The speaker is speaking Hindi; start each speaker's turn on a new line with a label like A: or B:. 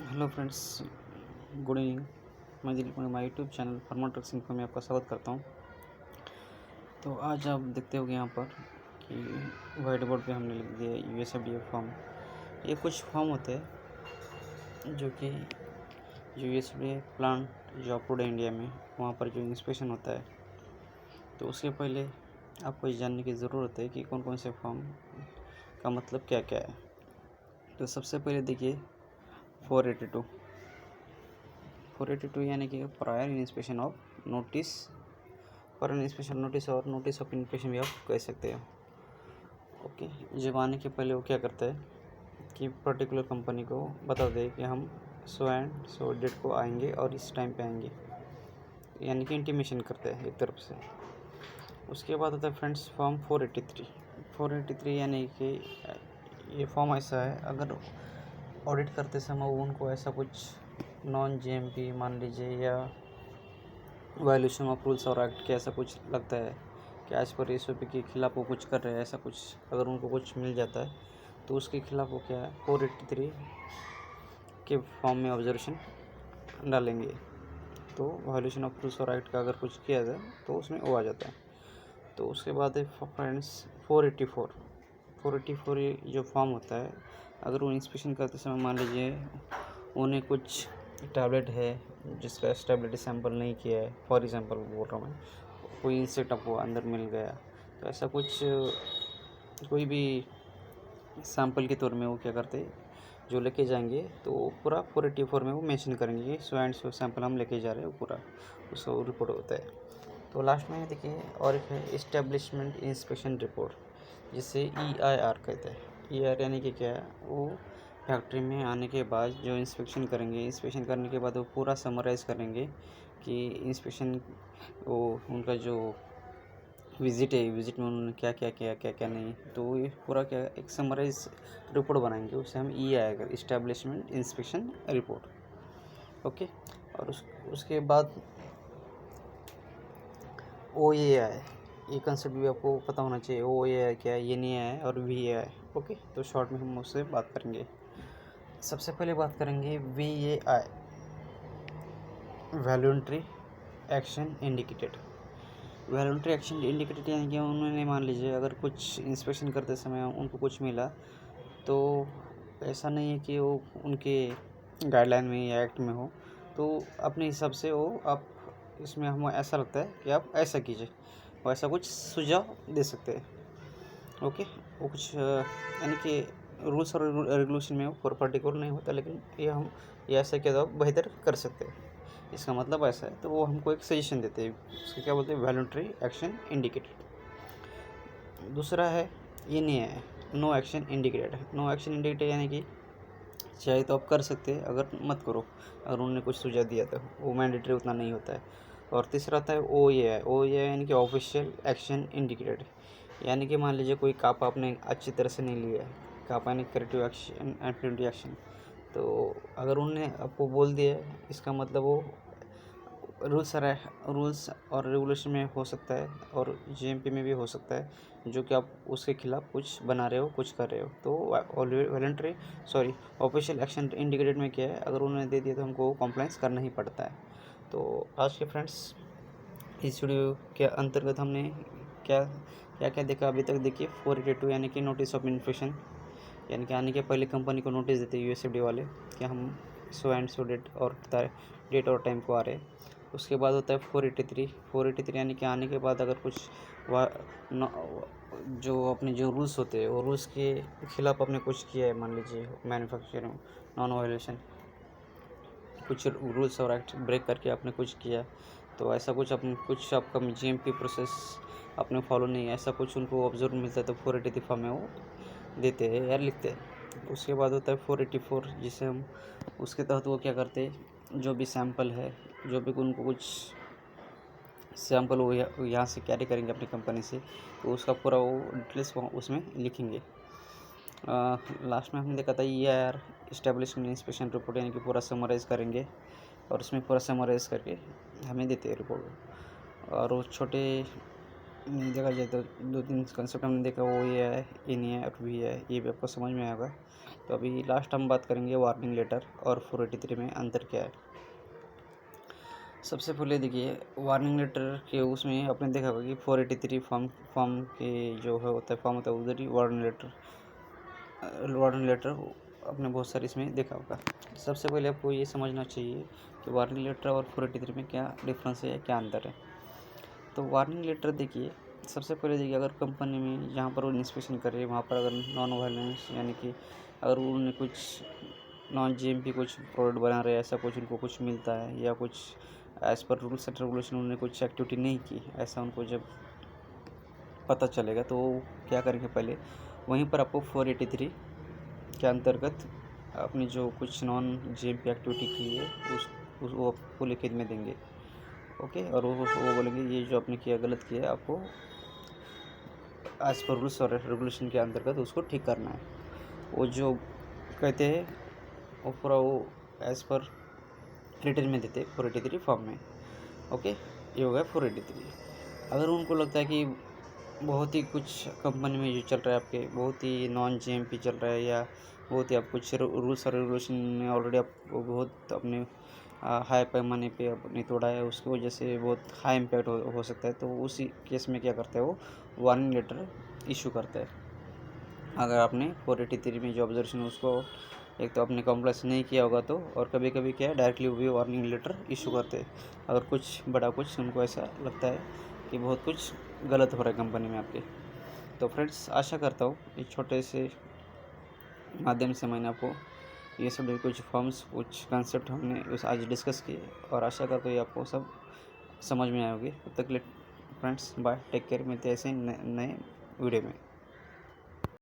A: Hello friends, good evening. मैं Dilip Kumar, my YouTube channel farmer trucks info में आपका स्वागत करता हूं। तो आज आप देखते होंगे यहाँ पर कि वाइट बोर्ड पे हमने लिख दिया यूएसएफडीए फॉर्म। ये कुछ फॉर्म होते हैं जो कि यूएसएफडीए प्लांट जो अप्रूव्ड है इंडिया में, वहाँ पर जो इंस्पेक्शन होता है। तो उसके पहले आपको ये जानने की ज़रूरत है कि कौन कौन से फॉर्म का मतलब क्या क्या है। तो सबसे पहले देखिए 482 यानी कि prior inspection of notice, foreign inspection notice और नोटिस ऑफ इंस्पेक्शन भी आप कह सकते हो। ओके, जब आने के पहले वो क्या करता है कि पर्टिकुलर कंपनी को बता दे कि हम सो एंड सो डेट को आएंगे और इस टाइम पे आएंगे, यानी कि इंटीमेशन करते हैं एक तरफ से। उसके बाद आता है फ्रेंड्स फॉर्म 483 यानी कि ये फॉर्म ऐसा है, अगर ऑडिट करते समय उनको ऐसा कुछ नॉन जीएमपी मान लीजिए या वायलेशन ऑफ रूल्स और एक्ट के ऐसा कुछ लगता है कि एज पर एसओपी के खिलाफ वो कुछ कर रहे हैं, ऐसा कुछ अगर उनको कुछ मिल जाता है तो उसके खिलाफ वो क्या है 483 के फॉर्म में ऑब्जर्वेशन डालेंगे। तो वायलेशन ऑफ रूल्स और एक्ट का अगर कुछ किया जाए तो उसमें वो आ जाता है। तो उसके बाद है फ्रेंड्स 484 ये जो फॉर्म होता है, अगर वो इंस्पेक्शन करते समय मान लीजिए उन्हें कुछ टैबलेट है जिसका स्टेबिलिटी सैंपल नहीं किया है, फॉर एग्जांपल बोल रहा हूँ मैं, कोई इंसेक्ट आपको अंदर मिल गया, तो ऐसा कुछ कोई भी सैंपल के तौर में वो क्या करते जो लेके जाएंगे तो पूरा 484 में वो मेंशन करेंगे कि सो एंड सो सैंपल हम लेके जा रहे हैं, वो पूरा उसका रिपोर्ट होता है। तो लास्ट में देखिए और एक है इस्टेब्लिशमेंट इंस्पेक्शन रिपोर्ट, जिसे EIR कहते हैं। EIR यानी कि क्या है, वो फैक्ट्री में आने के बाद जो इंस्पेक्शन करेंगे, इंस्पेक्शन करने के बाद वो पूरा समराइज़ करेंगे कि इंस्पेक्शन वो उनका जो विज़िट है, विज़िट में उन्होंने क्या क्या किया, क्या क्या नहीं, तो ये पूरा क्या एक समराइज रिपोर्ट बनाएंगे, उसे हम EIR establishment inspection report. Okay, और उसके बाद OAI, ये कंसेप्ट भी आपको पता होना चाहिए। OAI क्या है, NAI और VAI। ओके, तो शॉर्ट में हम उससे बात करेंगे। सबसे पहले बात करेंगे VAI, voluntary action indicated. Voluntary action indicated यानी कि उन्होंने मान लीजिए अगर कुछ इंस्पेक्शन करते समय उनको कुछ मिला, तो ऐसा नहीं है कि वो उनके गाइडलाइन में या एक्ट में हो, तो अपने हिसाब से वो आप इसमें हमें ऐसा लगता है कि आप ऐसा कीजिए, वो ऐसा कुछ सुझाव दे सकते हैं। ओके, वो कुछ यानी कि रूल्स और रेगुलेशन में वो पर्टिकुलर नहीं होता, लेकिन ये ऐसा किया तो आप बेहतर कर सकते हैं, इसका मतलब ऐसा है। तो वो हमको एक सजेशन देते हैं, उसको क्या बोलते हैं, वॉलंटरी एक्शन इंडिकेटेड। दूसरा है NAI, no action indicated. No action indicated यानी कि चाहे तो आप कर सकते हैं, अगर मत करो, अगर उन्होंने कुछ सुझाव दिया तो वो मैंडेटरी उतना नहीं होता है। और तीसरा आता है OAI यानी कि ऑफिशियल एक्शन इंडिकेटेड, यानी कि मान लीजिए कोई कापा आपने अच्छी तरह से नहीं लिया है, कापा यानी corrective action and preventive action, तो अगर उन्होंने आपको बोल दिया है, इसका मतलब वो रूल्स और रेगुलेशन में हो सकता है और GMP में भी हो सकता है, जो कि आप उसके खिलाफ कुछ बना रहे हो, कुछ कर रहे हो। तो वॉलंटरी ऑफिशियल एक्शन इंडिकेटेड में क्या है, अगर उन्होंने दे दिया तो हमको कंप्लाइंस करना ही पड़ता है। तो आज के फ्रेंड्स इस वीडियो के अंतर्गत हमने क्या क्या क्या देखा अभी तक। देखिए 482 यानी कि नोटिस ऑफ इन्फेक्शन, यानी कि आने के पहले कंपनी को नोटिस देते USFDA वाले कि हम सो एंड सो डेट और टाइम को आ रहे हैं। उसके बाद होता है 483 यानी कि आने के बाद अगर कुछ जो अपने जो रूल्स होते हैं वो रूल्स के खिलाफ आपने कुछ किया है, मान लीजिए मैन्युफैक्चरिंग नॉन वायलेशन, कुछ रूल्स और एक्ट ब्रेक करके आपने कुछ किया, तो ऐसा कुछ अपने कुछ आपका GMP प्रोसेस आपने फॉलो नहीं, ऐसा कुछ उनको ऑब्जर्व मिलता है तो 483 फॉर्म में वो देते हैं या लिखते हैं। उसके बाद होता है 484, जिसे हम उसके तहत वो क्या करते हैं, जो भी सैंपल है, जो भी उनको कुछ सैंपल वो यहाँ से कैरी करेंगे अपनी कंपनी से, तो उसका पूरा वो डिटेल्स उसमें लिखेंगे। लास्ट में हमने देखा था EIR इस्टेब्लिशमेंट इंस्पेक्शन रिपोर्ट, यानी कि पूरा समराइज़ करेंगे और उसमें पूरा समराइज़ करके हमें देते हैं रिपोर्ट। और वो छोटे देखा जाए तो 2-3 कंसेप्ट हमने देखा, वो ये है NAI और VAI, ये भी आपको समझ में आएगा। तो अभी लास्ट हम बात करेंगे वार्निंग लेटर और 483 में अंतर क्या है। सबसे पहले देखिए वार्निंग लेटर के उसमें आपने देखा होगा कि 483 फॉर्म के जो है होता है फॉर्म होता है उधर ही वार्निंग लेटर आपने बहुत सारे इसमें देखा होगा। सबसे पहले आपको ये समझना चाहिए कि वार्निंग लेटर और 483 में क्या डिफरेंस है, क्या अंतर है। तो वार्निंग लेटर देखिए, सबसे पहले देखिए अगर कंपनी में जहाँ पर वो इंस्पेक्शन कर रही है वहाँ पर अगर नॉन वायलेंस यानी कि अगर उन्होंने कुछ नॉन जीएमपी कुछ प्रोडक्ट बना रहे हैं, ऐसा कुछ उनको कुछ मिलता है या कुछ as per rules and regulation उन्होंने कुछ एक्टिविटी नहीं की, ऐसा उनको जब पता चलेगा तो वो क्या करेंगे, पहले वहीं पर आपको 483 के अंतर्गत अपनी जो कुछ नॉन जीएमपी एक्टिविटी की है उस वो आपको लिखित में देंगे। ओके, और वो बोलेंगे ये जो आपने किया गलत किया है, आपको एज़ पर रूल्स और रेगुलेशन के अंतर्गत उसको ठीक करना है। वो जो कहते हैं वो पूरा वो एज़ पर रिटन में देते 483 फॉर्म में। ओके, ये हो गया 483। अगर उनको लगता है कि बहुत ही कुछ कंपनी में जो चल रहा है आपके बहुत ही नॉन जीएमपी चल रहा है या बहुत ही आप कुछ रूल्स और रेगुलेशन में ऑलरेडी आप बहुत अपने हाई पैमाने पे अपने तोड़ा है, उसकी वजह से बहुत हाई इम्पैक्ट हो सकता है, तो उसी केस में क्या करता है वो वार्निंग लेटर इशू करता है। अगर आपने 483 में जो ऑब्जर्वेशन उसको एक तो आपने कॉम्प्लेक्स नहीं किया होगा तो, और कभी कभी क्या है डायरेक्टली वो भी वार्निंग लेटर इशू करते हैं अगर कुछ बड़ा कुछ उनको ऐसा लगता है कि बहुत कुछ गलत हो रहा है कंपनी में आपके। तो फ्रेंड्स, आशा करता हूँ इस छोटे से माध्यम से मैंने आपको ये सब कुछ फॉर्म्स कुछ कंसेप्ट हमने उस आज डिस्कस किए, और आशा करता हूँ ये आपको सब समझ में आए होंगे। तब तक के लिए फ्रेंड्स बाय, टेक केयर, मिलते हैं ऐसे नए वीडियो में।